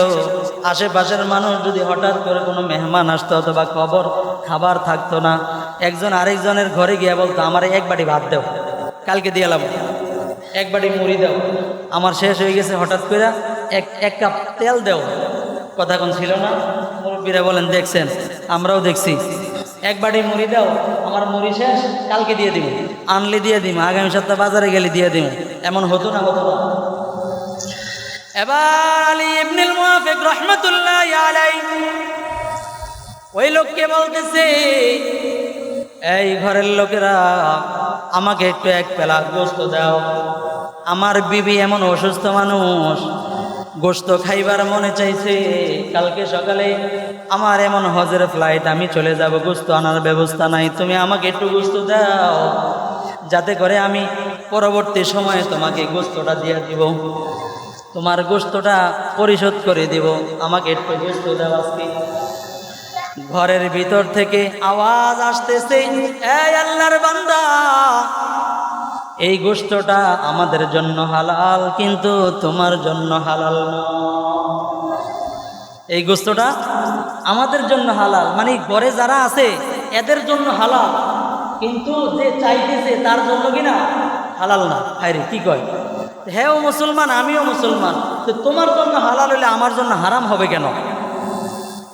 আশেপাশের মানুষ যদি হঠাৎ করে কোনো মেহমান আসতো অথবা খাবার থাকতো না, একজন আরেকজনের ঘরে গিয়ে বলতো, আমার এক বাটি ভাত দাও, কালকে দিয়ে এলাম, এক বাটি মুড়ি দাও, আমার শেষ হয়ে গেছে, হঠাৎ করে এক কাপ তেল দাও। কথা কোন ছিল না? মুরব্বীরা বলেন, দেখছেন, আমরাও দেখছি, এক বাটি মুড়ি দাও, আমার মুড়ি শেষ, কালকে দিয়ে দিব, আনলে দিয়ে দিব, আগামী সপ্তাহ বাজারে গেলে দিয়ে দিব। এমন হতো না, হতো না? এবার আলী ইবনুল মুআফিক রাহমাতুল্লাহ আলাইহি ওই লোককে বলতেছে, এই ঘরের লোকেরা, আমাকে একটু এক পেলা গোশত দাও, আমার বিবি এমন অসুস্থ মানুষ, গোশত খাইবার মনে চাইছে, কালকে সকালে আমার এমন হজের ফ্লাইট, আমি চলে যাব, গোশত আনার ব্যবস্থা নাই, তুমি আমাকে একটু গোশত দাও, যাতে করে আমি পরবর্তী সময়ে তোমাকে গোশতটা দিয়ে দিব, তোমার গোশতটা পরিশোধ করে দিব, আমাকে একটু গোশত দাও আজকে। ঘরের ভিতর থেকে আওয়াজ আসতেছে, এই আল্লাহর বান্দা, এই গোশতটা আমাদের জন্য হালাল, কিন্তু তোমার জন্য হালাল না। এই গোশতটা আমাদের জন্য হালাল, মানে ঘরে যারা আছে এদের জন্য হালাল, কিন্তু যে চাইতেছে তার জন্য কিনা হালাল না। হায়রে, কি কয়? হ্যাঁ, ও মুসলমান, আমিও মুসলমান, তো তোমার জন্য হালাল হলে আমার জন্য হারাম হবে কেন?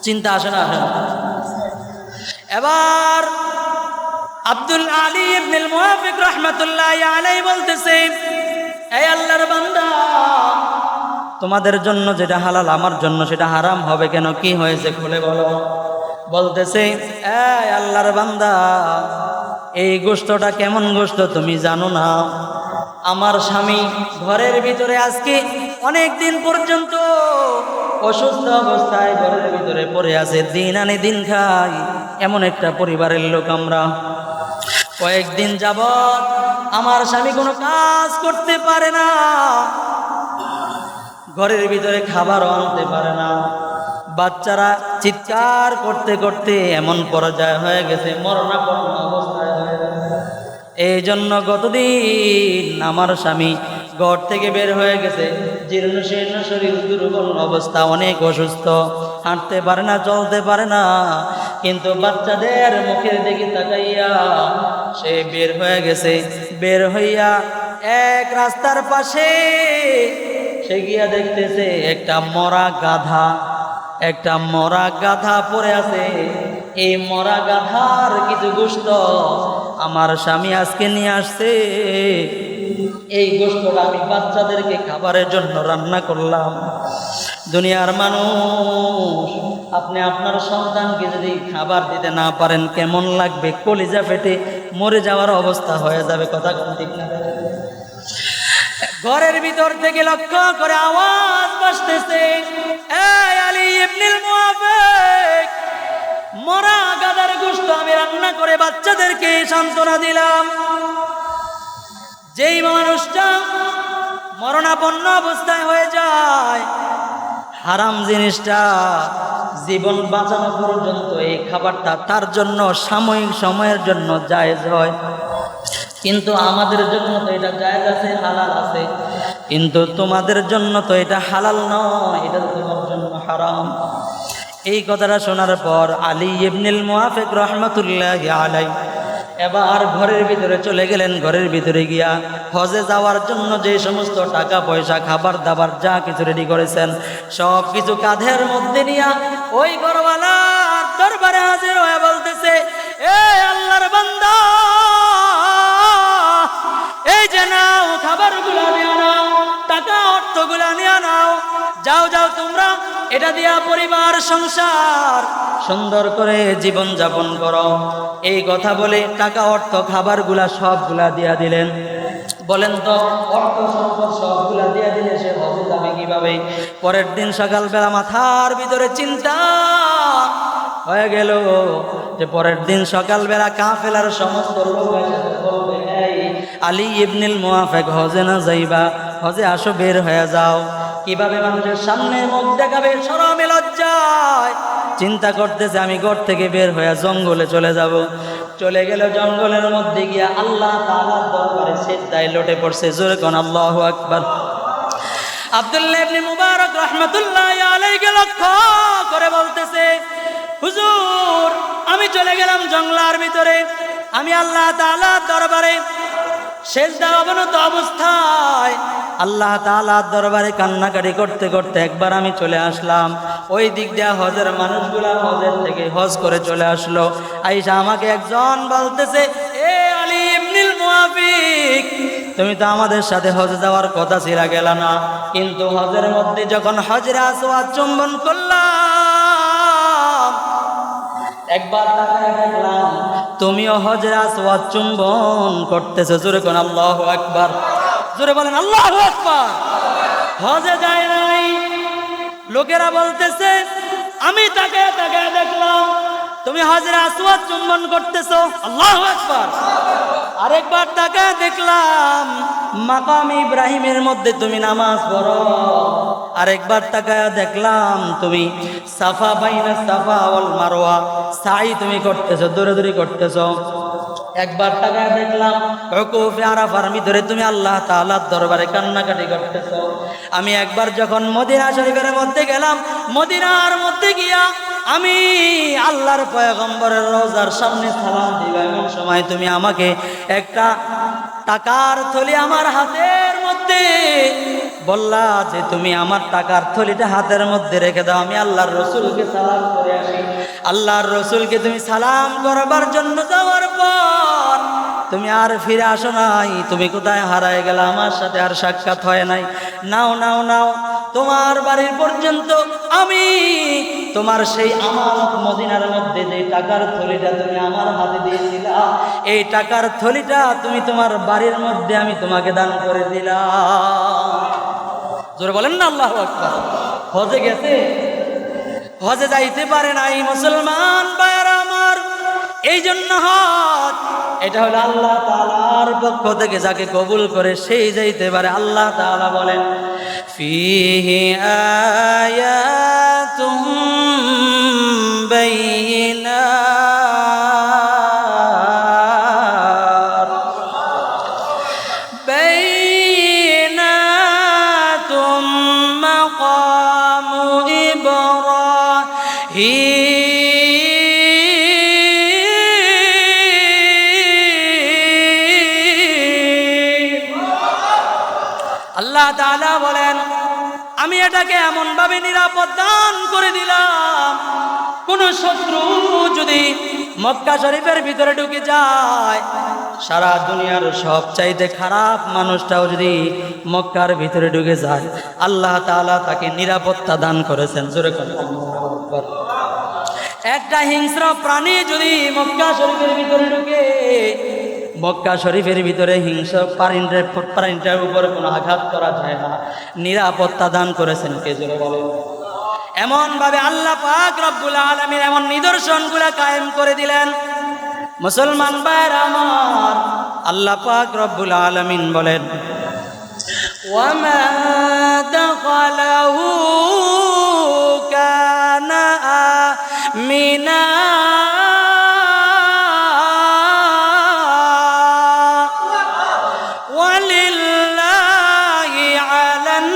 চিন্তা আসে না, আসে না? এবার আব্দুল আলী ইবনুল মুআফিক রাহমাতুল্লাহ আলাইহি বলতেছে, এই আল্লাহর বান্দা, তোমাদের জন্য যেটা হালাল আমার জন্য সেটা হারাম হবে কেন? কি হয়েছে খুলে বলো। বলতেছে, এই আল্লাহর বান্দা, এই গোশতটা কেমন গোশত তুমি জানো না? আমার স্বামী ঘরের ভিতরে আজকে অনেক দিন পর্যন্ত অসুস্থ অবস্থায় ঘরের ভিতরে পড়ে আছে, দিন আনে দিন খাই, এমন একটা পরিবারের লোক আমরা। কয়েকদিন যাবত আমার স্বামী কোনো কাজ করতে পারে না, ঘরের ভিতরে খাবারও আনতে পারে না। বাচ্চারা চিৎকার করতে করতে এমন পর্যায়ে হয়ে গেছে, মরণাপন্ন অবস্থায় হয়ে গেছে। এই জন্য গতদিন আমার স্বামী ঘর থেকে বের হয়ে গেছে, জীর্ণ শীর্ণ শরীর, দুর্বল অবস্থা, অনেক অসুস্থ, হাঁটতে পারে না, চলতে পারে না। কিন্তু বাচ্চাদের মুখের দিকে তাকাইয়া সে বের হয়ে গেছে। বের হইয়া এক রাস্তার পাশে সে গিয়া দেখতেছে একটা মরা গাধা পড়ে আছে। এই মরা গাধার কিছু গোশত আমার স্বামী আজকে নিয়ে আসছে। এই গোশতটা আমি বাচ্চাদেরকে খাবারের জন্য রান্না করলাম। দুনিয়ার মানুষ, আপনি আপনার সন্তানকে যদি খাবার দিতে না পারেন কেমন লাগবে? কলিজা ফেটে মরে যাওয়ার অবস্থা হয়ে যাবে। কথা ঠিক না? ঘরের ভিতর থেকে লক্ষ্য করে আওয়াজ আসতেছে, এই আলী ইবনুল মুআফিক, মরা গাধার গোশত আমি রান্না করে বাচ্চাদেরকে সান্ত্বনা দিলাম। যেই মানুষটা মরণাপন্ন অবস্থায় হয়ে যায়, হারাম জিনিসটা জীবন বাঁচানো পর্যন্ত এই খাবারটা তার জন্য সাময়িক সময়ের জন্য জায়েজ হয়, কিন্তু আমাদের জন্য তো এটা জায়েজ আছে, হালাল আছে। কিন্তু তোমাদের জন্য তো এটা হালাল নয়, এটা তোমার জন্য হারাম। এই কথাটা শোনার পর আলী ইবনুল মুআফিক রাহমাতুল্লাহি আলাইহি এবার ঘরের ভিতরে চলে গেলেন। ঘরের ভিতরে গিয়া হজে যাওয়ার জন্য যে সমস্ত টাকা পয়সা, খাবার দাবার যা কিছু রেডি করেছেন সব কিছু কাঁধের মধ্যে নিয়া ওই ঘরওয়ালার দরবারে হাজির হয়ে বলতেছে, এ আল্লাহর বান্দা, এই যে নাও, খাবারগুলা নিয়ে নাও, টাকা অর্থগুলা নিয়ে নাও, যাও যাও তোমরা এটা দিয়া পরিবার সংসার সুন্দর করে জীবন যাপন করো। এই কথা বলে টাকা অর্থ খাবারগুলা সবগুলা দিয়া দিলেন। বলেন তো, অর্থ সম্পদ সবগুলা দিয়া দিলে সে হজে যাবে কিভাবে? পরের দিন সকালবেলা মাথার ভিতরে চিন্তা হয়ে গেল যে পরের দিন সকালবেলা কাফেলার সমস্ত লোক বলবে, এই আলী ইবনুল মুআফিক হজে না যাইবা, হজে আসো, বের হয়ে যাও। কিভাবে মানুষের সামনে মুখ দেখাবে শরমে লজ্জায় চিন্তা করতেছে, আমি ঘর থেকে বের হয়ে জঙ্গলে চলে যাব। চলে গেল জঙ্গলের মধ্যে গিয়া আল্লাহ তাআলার দরবারে সিজদায় লটে পড়ছে। জোরে কোন আল্লাহু আকবার। আব্দুল্লাহ ইবনে মুবারক রাহমাতুল্লাহি আলাইহি লক্ষ্য করে বলতেছে, হুজুর, আমি চলে গেলাম জঙ্গলার ভিতরে, আমি আল্লাহ তাআলার দরবারে সিজদা অবনত অবস্থায় আল্লাহ তাআলার দরবারে কান্নাকাটি করতে করতে একবার আমি চলে আসলাম। ওই দিক দিয়ে হজের মানুষগুলা হজের থেকে হজ করে চলে আসলো। আইসা আমাকে একজন বলতেছে, এ আলী ইবনুল মুআফিক, তুমি তো আমাদের সাথে হজে যাওয়ার কথা ছিল, গেলা না। কিন্তু হজের মধ্যে যখন হজরে আসওয়াদ চুম্বন করলাম, একবার তাকায় দেখলাম তুমিও হজরে আসওয়াদ চুম্বন করতেছো। জোরে কোন আল্লাহু আকবার। জোরে বলেন আল্লাহু আকবার। হজে যায় নাই, লোকেরা বলতেছে, আমি তাকায় তাকায় দেখলাম তুমি হজরে আসওয়াদ চুম্বন করতেছো। আল্লাহু আকবার। আরেকবার তাকায় দেখলাম মাকাম ইব্রাহিমের মধ্যে তুমি নামাজ পড়ো। আরেকবার তাকায় দেখলাম তুমি সাফা বাইনা সাফা ওয়াল মারওয়া সাই তুমি করতেছো, দৌড়াদৌড়ি করতেছো। একবার তাকায় দেখলাম উকুফে আরাফার ভিতরে তুমি আল্লাহ তাআলার দরবারে কান্নাকাটি করতেছো। আমি একবার যখন মদিনা শরীফের মধ্যে গেলাম, মদিনার মধ্যে গিয়া আমি আল্লাহর পয়গম্বরের রওজার সামনে সালাম দিব, এমন সময় তুমি আমাকে একটা টাকার থলি আমার হাতের মধ্যে বললা যে তুমি আমার টাকার থলিটা হাতের মধ্যে রেখে দাও, আমি আল্লাহর রসুলকে সালাম করে আসি। আল্লাহর রসুলকে তুমি সালাম করবার জন্য যাওয়ার পর তুমি আর ফিরে আসো নাই, তুমি কোথায় হারায় গেলা, আমার সাথে আর সাক্ষাৎ হয় নাই। নাও নাও নাও, তোমার বাড়ির পর্যন্ত আমি তোমার সেই আমানত মদিনার মধ্যে যে টাকার থলিটা তুমি আমার হাতে দিয়েছিলা, এই টাকার থলিটা তুমি তোমার বাড়ির মধ্যে আমি তোমাকে দান করে দিলাম। জোরে বলেন না আল্লাহু আকবার। হজে গেছে, হজে যাইতে পারে নাই মুসলমান ভাইরা আমার। এই জন্য জন্য হজ এটা হলো আল্লাহ তাআলার পক্ষ থেকে, যাকে কবুল করে সেই যাইতে পারে। আল্লাহ তাআলা বলেন ফিহি আয়াতুম বাইনাতুম মাকামু ইব্রাহিম। আল্লাহ তাআলা বলেন আমি এটাকে এমন ভাবে নিরাপদ দান করে দিলাম, কোন শত্রু যদি মক্কা শরীফের ভিতরে ঢুকে যায়, সারা দুনিয়ার সবচাইতে খারাপ মানুষটাও যদি মক্কার ভিতরে ঢুকে যায়, আল্লাহ তাআলা তাকে নিরাপত্তা দান করেছেন। জোরে কথা বলুন আল্লাহু আকবার। একটা হিংস্র প্রাণী যদি মক্কা শরীফের ভিতরে ঢুকে, মক্কা শরীফের ভিতরে হিংস্র প্রাণীটার উপর কোনো আঘাত করা যায় না, নিরাপত্তা দান করেছেন কে? জোরে বলেন। এমন ভাবে আল্লাহ পাক রব্বুল আলামিন এমন নিদর্শনগুলো কায়েম করে দিলেন। মুসলমান ভাইরা আমার, আল্লাহ পাক রব্বুল আলামিন বলেন ওয়ামা দাখালাহু কানা আমিনা ওয়ালিল্লাহি আলান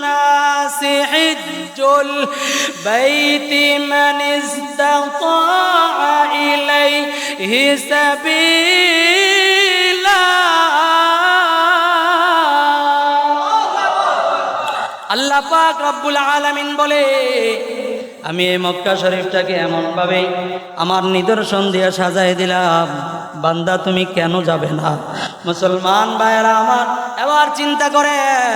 নাসি হিজ্জুল বাইতি মান ইসতাতা ইলাইহি সাবিলা। আল্লাহ পাক রব্বুল আলামিন বলে আমি এই মক্কা শরীফটাকে এমনভাবে আমার নিদর্শন দিয়ে সাজাই দিলাম, বান্দা তুমি কেন যাবে না? মুসলমান ভাইয়েরা আমার, এবার চিন্তা করেন,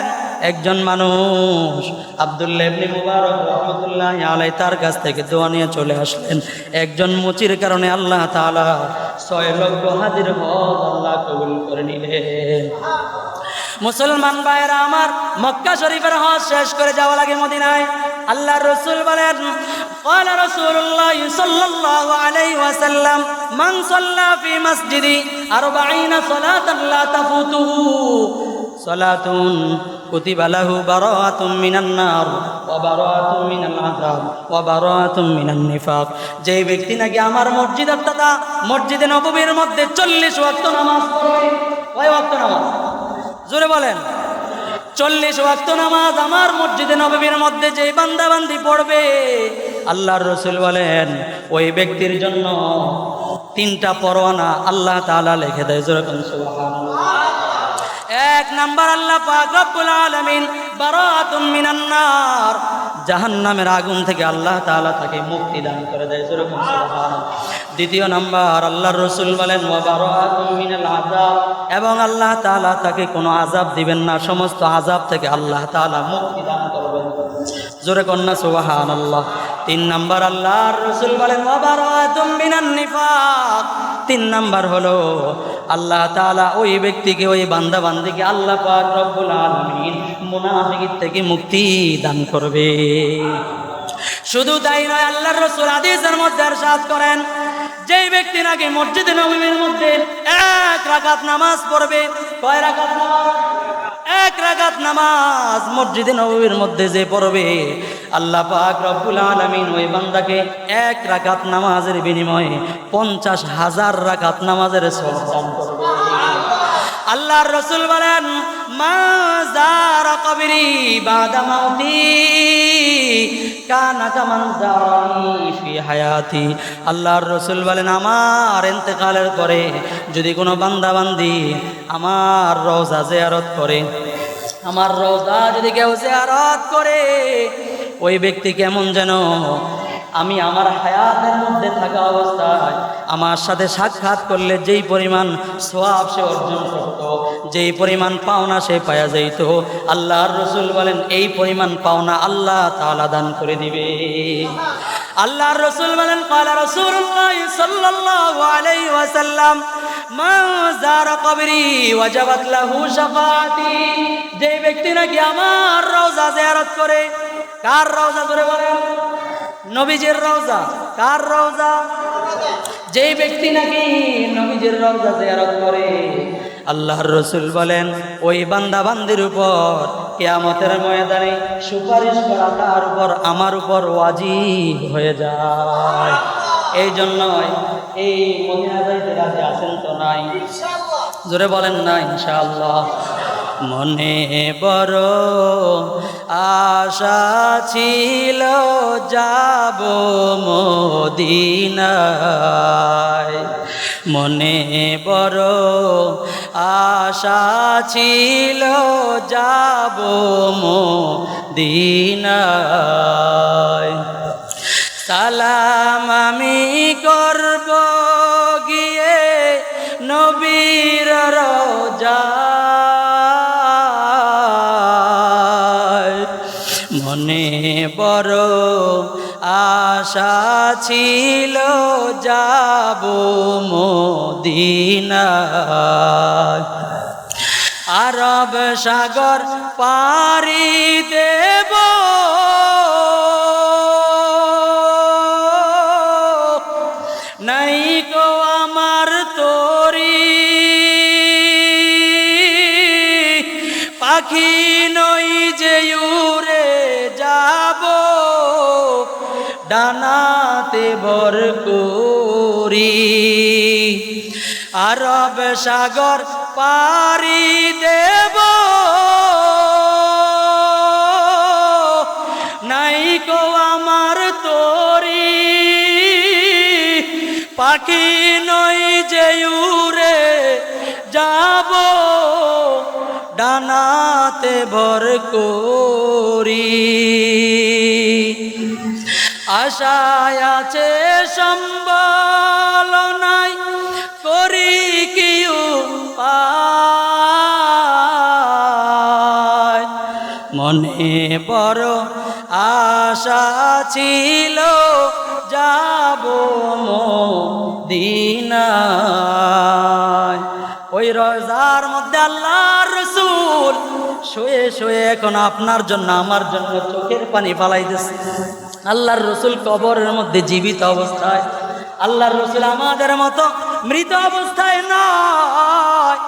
একজন মানুষ আব্দুল্লাহ ইবনে মুবারক রাহমাতুল্লাহি আলাইহি তার কাছ থেকে দোয়া নিয়ে চলে আসলেন। একজন মুচির কারণে আল্লাহ তাআলা 6 লক্ষ হাজির হজ আল্লাহ কবুল করে নিলেন। মুসলমান ভাইয়েরা আমার, মক্কা শরীফের হজ শেষ করে যাওয়া লাগে মদিনায়। আল্লাহর রাসূল বলেন قال رسول الله صلى الله عليه وسلم من صلى في مسجدي 40 صلاة لا تفوته صلاة كتب له براءة من النار وبراءة من العذاب وبراءة من النفاق। যে ব্যক্তি নাকি আমার মসজিদ অর্থাৎ মসজিদে নববীর মধ্যে 40 ওয়াক্ত নামাজ পড়ে, কয় ওয়াক্ত নামাজ? জোরে বলেন। 40 ওয়াক্ত নামাজ আমার মসজিদে নববীর মধ্যে যে বান্দা বান্দি পড়বে, আল্লাহর রাসূল বলেন ওই ব্যক্তির জন্য 3টা পরোয়ানা আল্লাহ তাআলা লিখে দেয়। জোরে বলেন সুবহানাল্লাহ। 1 নাম্বার, আল্লাহ পাক রব্বুল আলামিন বারাআতুম মিনান নার, জাহান্নামের আগুন থেকে আল্লাহ তাআলা তাকে মুক্তি দান করে দেয়। জোরে বলেন সুবহানাল্লাহ। 2 নাম্বার, আল্লাহর রাসূল বলেন ওয়া বারাআতুম মিনাল আযাব, এবং আল্লাহ তাআলা তাকে কোনো আযাব দিবেন না, সমস্ত আযাব থেকে আল্লাহ তাআলা মুক্তি দান করবেন। জোরে কন্না সুবহানাল্লাহ। 3 নাম্বার, আল্লাহর রাসূল বলেন ওয়া বারাআতুম মিনান নিফাক। 3 নাম্বার হলো আল্লাহ তাআলা ওই ব্যক্তিকে, ওই বান্দা বান্দিকে আল্লাহ পাক রব্বুল আলামিন মুনাফিক থেকে মুক্তি দান করবে। শুধু তাই নয়, আল্লাহর রাসূল হাদিসের মধ্যে ইরশাদ করেন যেই ব্যক্তি নাকি মসজিদে নববীর মধ্যে 1 রাকাত নামাজ পড়বে, কয় রাকাত নামাজ? 1 রাকাত নামাজ মসজিদে নববীর মধ্যে যে পড়বে, আল্লাহ পাক রব্বুল আলামিন ওই বান্দাকে 1 রাকাত নামাজের বিনিময়ে 50,000 রাকাত নামাজের সওয়াব দান করবে। আল্লাহর রাসূল বলেন মা যারা কবরি বাদা মাউতি কানা কামান যারানি ফি হায়াতি। আল্লাহর রাসূল বলেন আমার ইন্তেকালের পরে যদি কোনো বান্দা বান্দি আমার রওজা জিয়ারত করে, আমার রওজা যদি কেউ জিয়ারত করে, ওই ব্যক্তি কেমন যেন আমি আমার হায়াতের মধ্যে থাকা অবস্থায় আমার সাথে সাক্ষাৎ করলে যেই পরিমাণ সওয়াব সে অর্জন করত, যেই পরিমাণ পাওনা সে পাওয়া যাইত, আল্লাহর রাসূল বলেন এই পরিমাণ পাওনা আল্লাহ তাআলা দান করে দিবে। আল্লাহর রাসূল বলেন ক্বালা রাসূলুল্লাহ সাল্লাল্লাহু আলাইহি ওয়াসাল্লাম মান যারা কবরি ওয়াজাবাত লাহু শাফাআতি। যে ব্যক্তি নাকি আমার রওজা জিয়ারত করে, কার রওজা ধরে বলেন? নবীজির রওজা। কার রওজা? যেই ব্যক্তি নাকি নবীজির রওজা জিয়ারত করে, আল্লাহর রাসূল বলেন ওই বান্দা বান্দির উপর কিয়ামতের ময়দানে সুপারিশ করা তার উপর আমার উপর ওয়াজিব হয়ে যায়। এই জন্যই এই মদিনা যাইতে রাজি আছেন তো নাই? জোরে বলেন না ইনশাআল্লাহ। মনে বড় আশা ছিল যাব মদিনায়, মনে বড় আশা ছিল যাব মদিনায়। সালাম আমি করব গিয়ে নবীর রওজায়, মনে বড় আশা ছিল যাব মদিনায়। আরব সাগর পাড়ি দেব নাই গো আমার তরি, পাখি নই যে উড়ে যাব ডানাতে ভর করি। আরব সাগর পাড়ি দেব নাই গো আমার তরি, পাখি নই যে উড়ে যাব ডানাতে ভর করি। আশায় আছে সম্বল নাই করি কি উপায়, মনে বড় আশা ছিল যাব মদিনায়। ওই রওজার মধ্যে আল্লাহর রাসূল শুয়ে শুয়ে এখন আপনার জন্য আমার জন্য চোখের পানি ফালাইতেছে। আল্লাহর রাসূল কবরের মধ্যে জীবিত অবস্থায়, আল্লাহর রাসূল আমাদের মতো মৃত অবস্থায় নয়।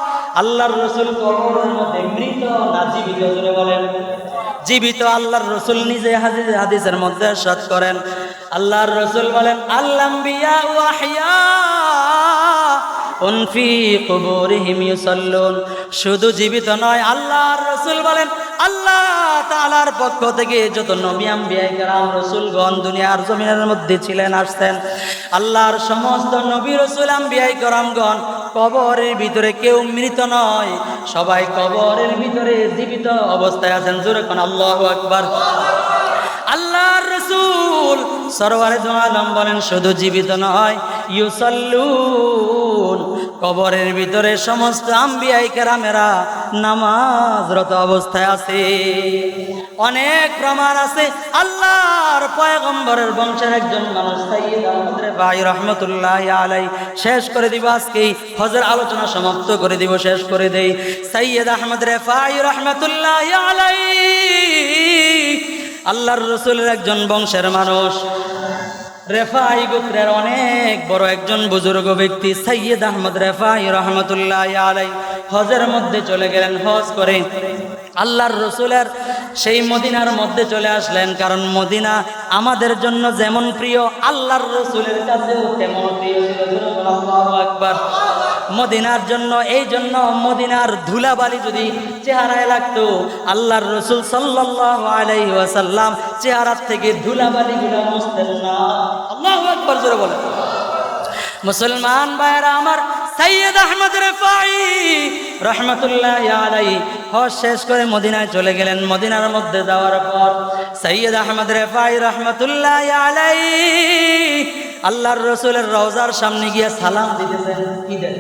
আল্লাহর রাসূল কবরের মধ্যে মৃত না জীবিত? জোরে বলেন জীবিত। আল্লাহর রাসূল নিজে হাদিসের মধ্যে ইরশাদ করেন, আল্লাহর রাসূল বলেন আল আম্বিয়া ওয়া আহইয়া ফি কুবুরিহিম ইউসাল্লুন। শুধু জীবিত নয়, আল্লাহর রাসূল বলেন আল্লাহ তাআলার পক্ষ থেকে যত নবী আম্বিয়া কেরাম রাসূলগণ দুনিয়ার জমিনের মধ্যে ছিলেন আসছেন, আল্লাহর সমস্ত নবী রাসূল আম্বিয়া কেরামগণ কবরের ভিতরে কেউ মৃত নয়, সবাই কবরের ভিতরে জীবিত অবস্থায় আছেন। জোরে কোন আল্লাহু আকবার। আল্লাহর রাসূল সরওয়ারে দু আলম বলেন শুধু জীবিত নয়, ইউসাল্লুন, কবরের ভিতরে সমস্ত আম্বিয়া কেরামেরা নামাজরত অবস্থায় আছে। অনেক প্রমাণ আছে। আল্লাহর পয়গম্বরের বংশের একজন মানুষ সাইয়্যিদ আহমদ রেফাঈ রাহমাতুল্লাহি আলাইহি, শেষ করে দিব আজকেই, হজের আলোচনা সমাপ্ত করে দিব, শেষ করে দেই। সাইয়্যিদ আহমদ রেফাঈ রাহমাতুল্লাহি আলাইহি আল্লাহর রাসূলের একজন বংশের মানুষ, রেফাঈ গোত্রের অনেক বড় একজন বুজুর্গ ব্যক্তি সাইয়্যিদ আহমদ রেফাঈ রাহমাতুল্লাহি আলাইহি হজের মধ্যে চলে গেলেন। হজ করে আল্লাহর রাসূলের সেই মদিনার মধ্যে চলে আসলেন, কারণ মদিনা আমাদের জন্য যেমন প্রিয় আল্লাহর রাসূলের কাছেও তেমন প্রিয় ছিল। আল্লাহু আকবার। মদিনার জন্য, এই জন্য মদিনার ধুলাবালি যদি চেহারায় লাগতো, আল্লাহর রাসূল সাল্লাল্লাহু আলাইহি ওয়াসাল্লাম চেহারা থেকে ধুলাবালিগুলো মুছতেন না। আল্লাহু আকবার জোরে বলেন। মুসলমান ভাইরা আমার, সাইয়্যিদ আহমদ রেফাঈ রাহমাতুল্লাহি আলাইহি হজ শেষ করে মদিনায় চলে গেলেন। মদিনার মধ্যে যাওয়ার পর সাইয়্যিদ আহমদ রেফাঈ রাহমাতুল্লাহি আলাইহি আল্লাহর রাসূলের রওজার সামনে গিয়ে সালাম দিতেছেন। কি দেন?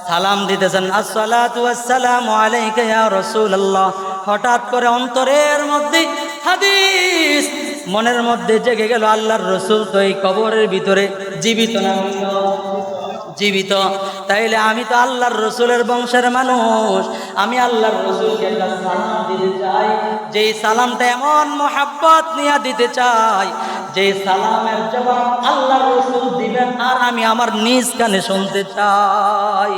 সালাম দিতেছেন, আসসালাতু ওয়াসসালামু আলাইকা ইয়া রাসূলুল্লাহ। হঠাৎ করে অন্তরের মধ্যে হাদিস মনের মধ্যে জেগে গেল, আল্লাহর রাসূল তো এই কবরের ভিতরে জীবিত না? জীবিত। তাইলে আমি তো আল্লাহর রাসূলের বংশের মানুষ, আমি আল্লাহর রাসূলকে একটা সালাম দিতে চাই, যেই সালামটা এমন মোহাব্বত নিয়ে দিতে চাই, যে সালামের জবাব আল্লাহর রাসূল দিবেন আর আমি আমার নিজ কানে শুনতে চাই।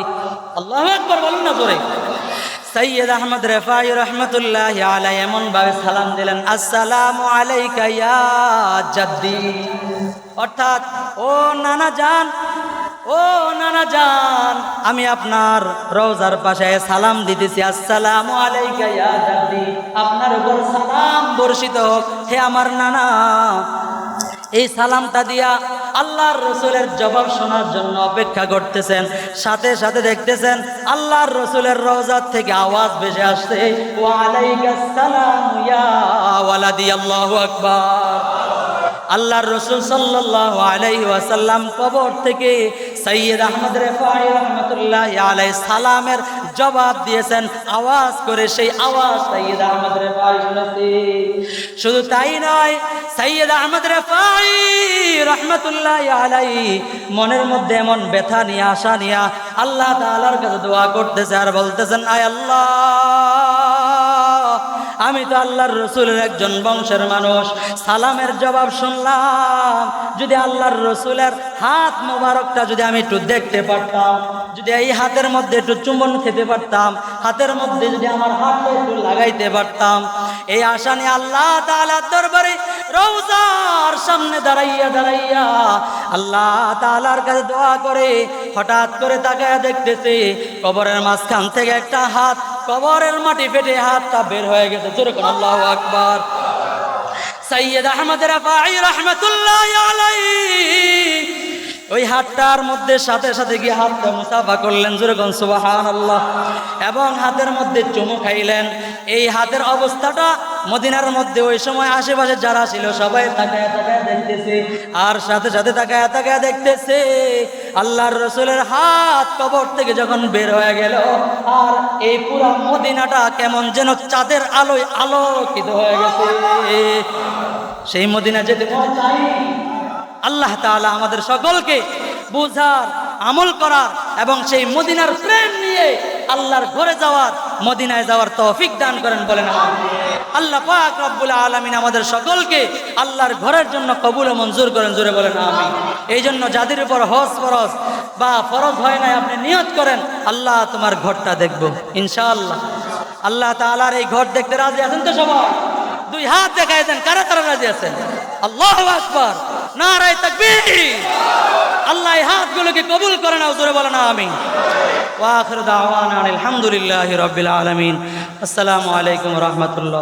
আল্লাহু আকবার বলুন না জোরে। সৈয়দ আহমদ রেফাই রহমতুল্লাহি আলাইহি এমন ভাবে সালাম দিলেন, আসসালামু আলাইকা ইয়া জাদ্দি, অর্থাৎ ও নানা জান, ও নানা জান, আমি আপনার রওজার পাশে সালাম দিতেছি। আসসালামু আলাইকা ইয়া জাদ্দি, আপনার উপর সালাম বর্ষিত হোক হে আমার নানা। এই সালামটা দিয়া আল্লাহর রসুলের জবাব শোনার জন্য অপেক্ষা করতেছেন। সাথে সাথে দেখতেছেন আল্লাহর রসুলের রওজাত থেকে আওয়াজ ভেসে আসছে, ওয়া আলাইকাস সালাম ইয়া ওয়ালাদি, আল্লাহু আকবার। আল্লাহর রসুল সাল্লাল্লাহু আলাইহি ওয়াসাল্লাম কবর থেকে সৈয়দ আহমদ রেফাই রহমতুল্লাহি আলাইহি সালামের জবাব দিয়েছেন আওয়াজ করে। সেই আওয়াজ সৈয়দ আহমদ রেফাই শুনেছে। শুধু তাই নয়, সৈয়দ আহমদ রেফাই রহমতুল্লাহি আলাইহি মনের মধ্যে এমন ব্যথা নিয়ে, আশা নিয়ে আল্লাহ তাআলার কাছে দোয়া করতেছে আর বলতেছেন, আয় আল্লাহ, আমি তো আল্লাহর রসুলের একজন বংশের মানুষ, সালামের জবাব শুনলাম। যদি আল্লাহর রসুলের হাত মোবারকটা যদি আমি একটু দেখতে পারতাম, যদি এই হাতের মধ্যে একটু চুম্বন খেতে পারতাম, হাতের মধ্যে যদি আমার হাতটা একটু লাগাইতে পারতাম, এই আশা নিয়ে আল্লাহ তাআলার দরবারে রওজার সামনে দাঁড়াইয়া আল্লাহ তাআলার কাছে দোয়া করে হঠাৎ করে তাকায়া দেখতেছে কবরের মাঝখান থেকে একটা হাত, কবরের মাটি ফেটে হাতটা বের হয়ে গেছে। জোরে কোন আল্লাহু আকবার। সৈয়দ আহমদ রেফাই রহমতুল্লাহি আলাইহি ওই হাতটার মধ্যে সাথে সাথে গিয়ে হাতটা মুসাফা করলেন। জোরে কোন সুবহানাল্লাহ। এবং হাতের মধ্যে চুমু খাইলেন। এই হাতের অবস্থাটা মদিনার মধ্যে ওই সময় আশেপাশে যারা ছিল সবাই তাকায়া তাকায়া দেখতেছে, আর সাথে সাথে তাকায়া তাকায়া দেখতেছে আল্লাহর রসুলের হাত কবর থেকে যখন বের হয়ে গেল, আর এই পুরো মদিনাটা কেমন যেন চাঁদের আলোয় আলোকিত হয়ে গেছে। সেই মদিনা যেতে মন চাই। আল্লাহ তাআলা আমাদের সকলকে বুঝার, আমল করার এবং সেই মদিনার প্রেম নিয়ে আল্লাহর ঘরে যাওয়ার, মদিনায় যাওয়ার তৌফিক দান করেন বলেন আমিন। আল্লাহ পাক রব্বুল আলামিন আমাদের সকলকে আল্লাহর ঘরের জন্য কবুল ও মঞ্জুর করেন, জোরে বলেন আমিন। এই জন্য যাদের উপর হজ ফরজ বা ফরজ হয় নাই, আপনি নিয়ত করেন আল্লাহ তোমার ঘরটা দেখব ইনশাআল্লাহ। আল্লাহ তাআলার এই ঘর দেখতে রাজি আছেন তো সবাই? দুই হাত দেখায় দেন কারা কারা রাজি আছেন। আল্লাহু আকবার, নারায়ে তাকবীর। আল্লাহ এই হাতগুলোকে কবুল করে নাও, জোরে বলেন আমিন। ওয়া আখিরু দাওয়ানা আলহামদুলিল্লাহি রাব্বিল আলামিন। আসসালামু আলাইকুম ওয়া রাহমাতুল্লাহ।